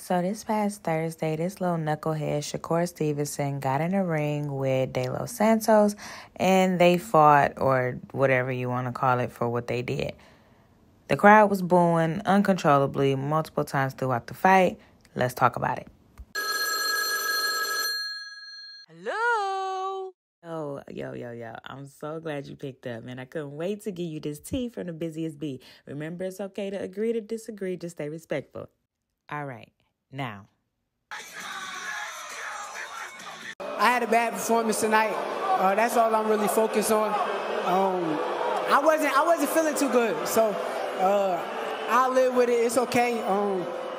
So this past Thursday, this little knucklehead, Shakur Stevenson, got in a ring with De Los Santos, and they fought, or whatever you want to call it, for what they did. The crowd was booing uncontrollably multiple times throughout the fight. Let's talk about it. Hello? Yo. I'm so glad you picked up, man. I couldn't wait to give you this tea from the busiest bee. Remember, it's okay to agree to disagree. Just stay respectful. All right. Now, I had a bad performance tonight. That's all I'm really focused on. I wasn't feeling too good, so I'll live with it. It's okay.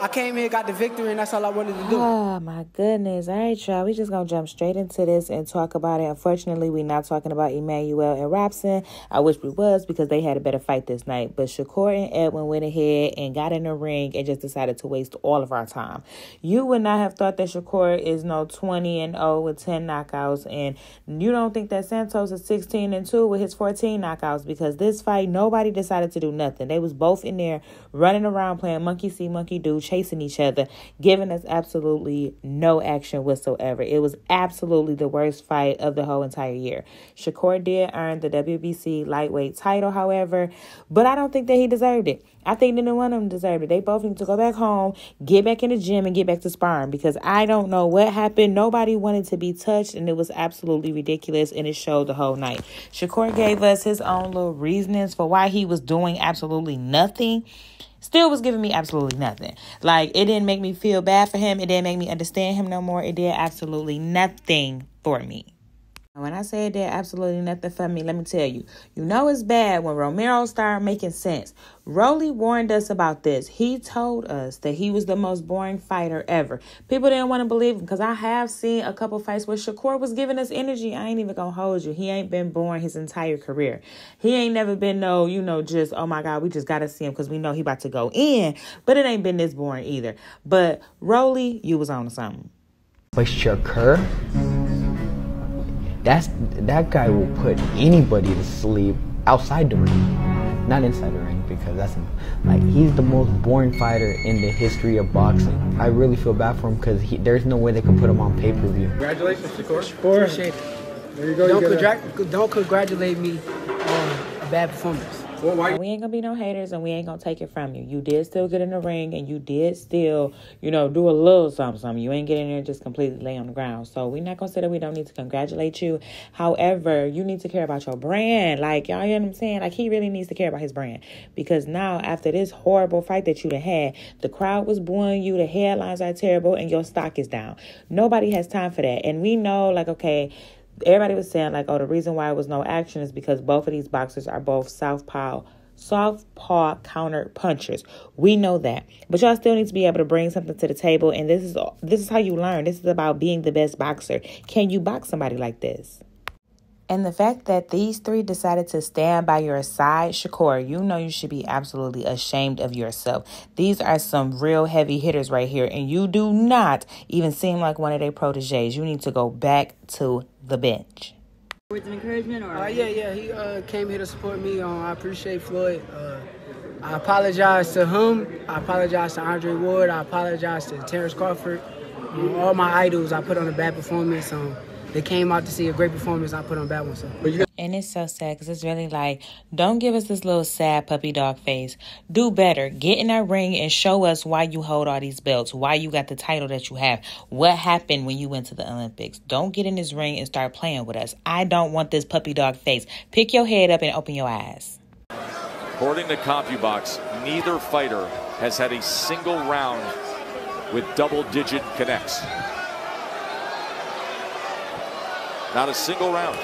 I came here, got the victory, and that's all I wanted to do. Oh, my goodness. All right, y'all. We just going to jump straight into this and talk about it. Unfortunately, we're not talking about Emmanuel and Robson. I wish we was, because they had a better fight this night. But Shakur and Edwin went ahead and got in the ring and just decided to waste all of our time. You would not have thought that Shakur is 20-0 with 10 knockouts. And you don't think that Santos is 16-2 with his 14 knockouts, because this fight, nobody decided to do nothing. They was both in there running around playing monkey see, monkey do, chasing each other, giving us absolutely no action whatsoever. It was absolutely the worst fight of the whole entire year. Shakur did earn the WBC lightweight title, however, but I don't think that he deserved it. I think neither one of them deserved it. They both need to go back home, get back in the gym, and get back to sparring, because I don't know what happened. Nobody wanted to be touched, and it was absolutely ridiculous, and it showed the whole night. Shakur gave us his own little reasonings for why he was doing absolutely nothing. Still was giving me absolutely nothing. Like, it didn't make me feel bad for him. It didn't make me understand him no more. It did absolutely nothing for me. When I say it did absolutely nothing for me, let me tell you. You know it's bad when Romero started making sense. Rolly warned us about this. He told us that he was the most boring fighter ever. People didn't want to believe him, because I have seen a couple fights where Shakur was giving us energy. I ain't even gonna hold you. He ain't been boring his entire career. He ain't never been just, oh my God, we just gotta see him because we know he about to go in. But it ain't been this boring either. But Rolly, you was on to something. But Shakur, that guy will put anybody to sleep outside the ring, not inside the ring, because he's the most boring fighter in the history of boxing. I really feel bad for him, because there's no way they could put him on pay-per-view. Congratulations, Shakur. Appreciate it. There you go. Don't congratulate me on a bad performance. Well, we ain't gonna be no haters, and we ain't gonna take it from you. You did still get in the ring, and you did still, do a little something. You ain't getting there and just completely lay on the ground. So we're not gonna say that we don't need to congratulate you. However, you need to care about your brand. Like, y'all hear what I'm saying? Like, he really needs to care about his brand, because now, after this horrible fight that you done had, the crowd was booing you, the headlines are terrible, and your stock is down. Nobody has time for that. And we know, okay, everybody was saying, the reason why it was no action is because both of these boxers are both southpaw counter punchers. We know that. But y'all still need to be able to bring something to the table, and this is how you learn. This is about being the best boxer. Can you box somebody like this? And the fact that these three decided to stand by your side, Shakur, you should be absolutely ashamed of yourself. These are some real heavy hitters right here, and you do not even seem like one of their proteges. You need to go back to the bench. Words of encouragement? Yeah. He came here to support me. I appreciate Floyd. I apologize to him. I apologize to Andre Ward. I apologize to Terrence Crawford. All my idols, I put on a bad performance. They came out to see a great performance. I put on a bad one. And it's so sad, because it's really don't give us this little sad puppy dog face. Do better. Get in that ring and show us why you hold all these belts, why you got the title that you have, what happened when you went to the Olympics. Don't get in this ring and start playing with us. I don't want this puppy dog face. Pick your head up and open your eyes. According to CompuBox, neither fighter has had a single round with double-digit connects. Not a single round.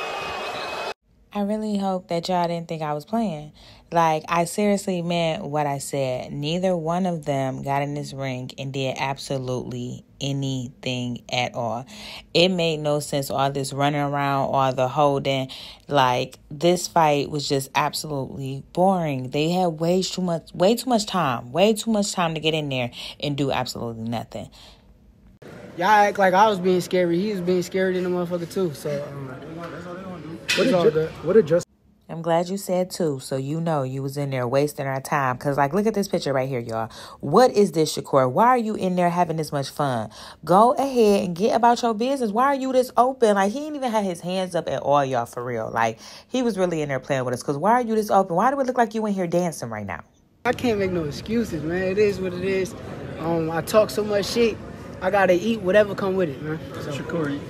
I really hope that y'all didn't think I was playing. I seriously meant what I said. Neither one of them got in this ring and did absolutely anything at all. It made no sense, all this running around, all the holding. This fight was just absolutely boring. They had way too much time to get in there and do absolutely nothing. Y'all act like I was being scary. He was being scary than the motherfucker too. So, what did I'm glad you said too, so you know you was in there wasting our time. Because, like, look at this picture right here, y'all. What is this, Shakur? Why are you in there having this much fun? Go ahead and get about your business. Why are you this open? Like, he didn't even have his hands up at all, y'all, for real. Like, he was really in there playing with us. Because why are you this open? Why do it look like you in here dancing right now? I can't make no excuses, man. It is what it is. I talk so much shit. I got to eat whatever come with it, man. So. Shakur,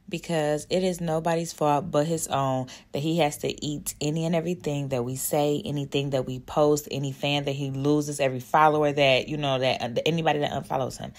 because it is nobody's fault but his own that he has to eat any and everything that we say, anything that we post, any fan that he loses, every follower that, that anybody that unfollows him.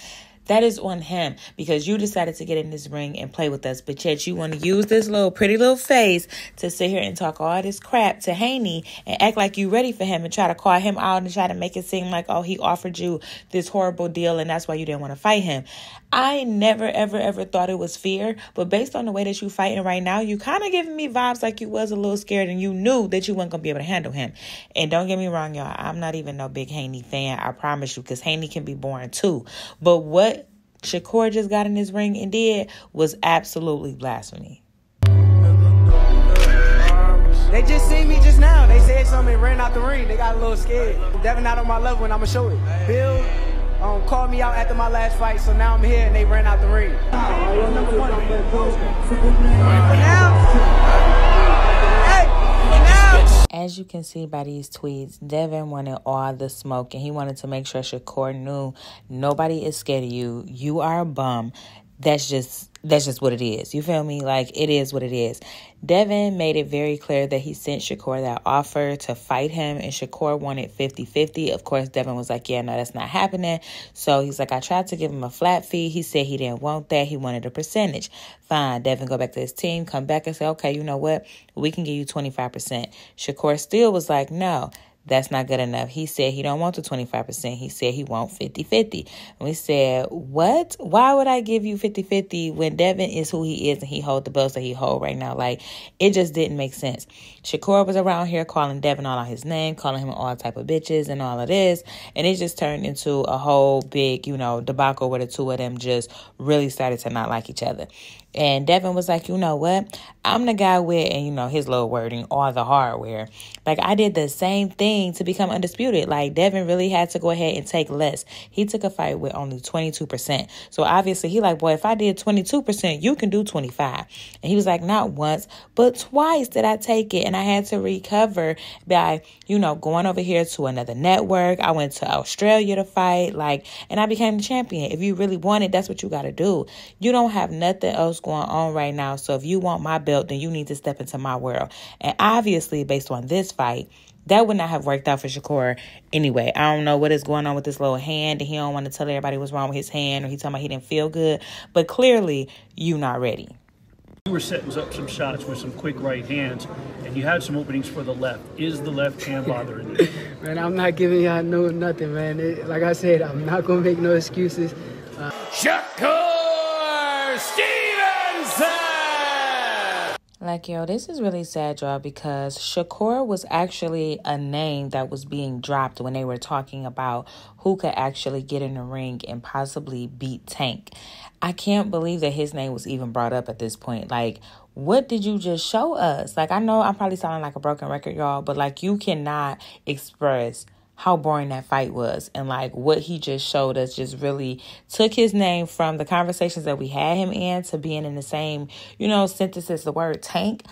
That is on him because you decided to get in this ring and play with us. But yet you want to use this pretty little face to sit here and talk all this crap to Haney and act like you ready for him and try to call him out and try to make it seem like, oh, he offered you this horrible deal and that's why you didn't want to fight him. I never, ever, ever thought it was fear. But based on the way that you fighting right now, you kind of giving me vibes like you was a little scared and you knew that you weren't going to be able to handle him. And don't get me wrong, y'all. I'm not even no big Haney fan. I promise you, because Haney can be boring too. But what Shakur just got in his ring and did was absolutely blasphemy. They just seen me just now. They said something and ran out the ring. They got a little scared. Devin not on my level and I'm going to show it. Bill called me out after my last fight, so now I'm here and they ran out the ring. As you can see by these tweets, Devin wanted all the smoke and he wanted to make sure Shakur knew nobody is scared of you. You are a bum. That's just what it is. You feel me? Like, it is what it is. Devin made it very clear that he sent Shakur that offer to fight him, and Shakur wanted 50-50. Of course, Devin was like, yeah, no, that's not happening. So he's like, I tried to give him a flat fee. He said he didn't want that. He wanted a percentage. Fine. Devin go back to his team, come back and say, okay, you know what? We can give you 25%. Shakur still was like, no. That's not good enough. He said he don't want the 25%. He said he want 50-50. And we said, what? Why would I give you 50-50 when Devin is who he is and he hold the belts that he hold right now? Like, it just didn't make sense. Shakur was around here calling Devin all out his name, calling him all type of bitches and all of this. And it just turned into a whole big, debacle where the two of them just really started to not like each other. And Devin was like, you know what? I'm the guy with, and his little wording, all the hardware. Like, I did the same thing to become undisputed. Like, Devin really had to go ahead and take less. He took a fight with only 22%. So obviously he like, boy, if I did 22%, you can do 25. And he was like, not once, but twice did I take it. And I had to recover by, going over here to another network. I went to Australia to fight, and I became the champion. If you really want it, that's what you got to do. You don't have nothing else going on right now. So if you want my belt, then you need to step into my world. And obviously, based on this fight, that would not have worked out for Shakur anyway. I don't know what is going on with this little hand, and he don't want to tell everybody what's wrong with his hand, or he talking about he didn't feel good. But clearly, you not ready. You were setting up some shots with some quick right hands, and you had some openings for the left. Is the left hand bothering you? Man, I'm not giving y'all nothing, man. Like I said, I'm not going to make no excuses. Shakur Stevenson! Like, yo, this is really sad, y'all, because Shakur was actually a name that was being dropped when they were talking about who could actually get in the ring and possibly beat Tank. I can't believe that his name was even brought up at this point. Like, what did you just show us? Like, I know I'm probably sounding like a broken record, y'all, but, like, you cannot express how boring that fight was. And what he just showed us just really took his name from the conversations that we had him in to being in the same, sentence as the word Tank.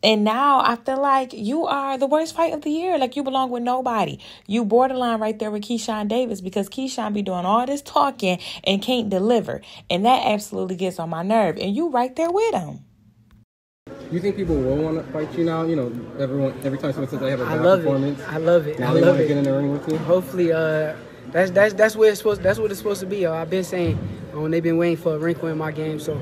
And now I feel like you are the worst fight of the year. Like, you belong with nobody. You borderline right there with Keyshawn Davis, because Keyshawn be doing all this talking and can't deliver. And that absolutely gets on my nerve. And you right there with him. You think people will want to fight you now? Every time someone says they have a bad performance. I love it. Now they want to get in the ring with you. Hopefully, that's what it's supposed to be. I've been saying they've been waiting for a wrinkle in my game, so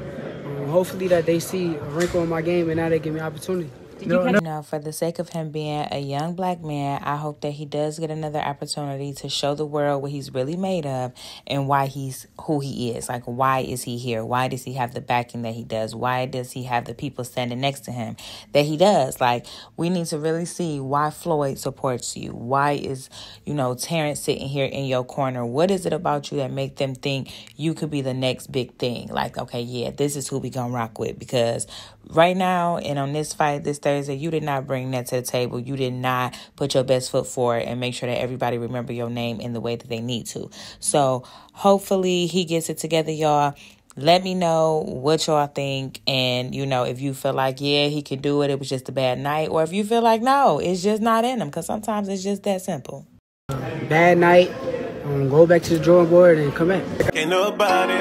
hopefully that they see a wrinkle in my game and now they give me opportunity. For the sake of him being a young black man, I hope that he does get another opportunity to show the world what he's really made of and why he's who he is. Like, why is he here? Why does he have the backing that he does? Why does he have the people standing next to him that he does? Like, we need to really see why Floyd supports you. Why is, Terrence sitting here in your corner? What is it about you that make them think you could be the next big thing? Like, okay, yeah, this is who we gonna rock with, because right now and on this fight, this Thursday, you did not bring that to the table. You did not put your best foot forward and make sure that everybody remember your name in the way that they need to. So hopefully he gets it together, y'all. Let me know what y'all think. And, you know, if you feel like, yeah, he can do it, it was just a bad night. Or if you feel like, no, it's just not in him. Because sometimes it's just that simple. Bad night. Go back to the drawing board and come back. Ain't nobody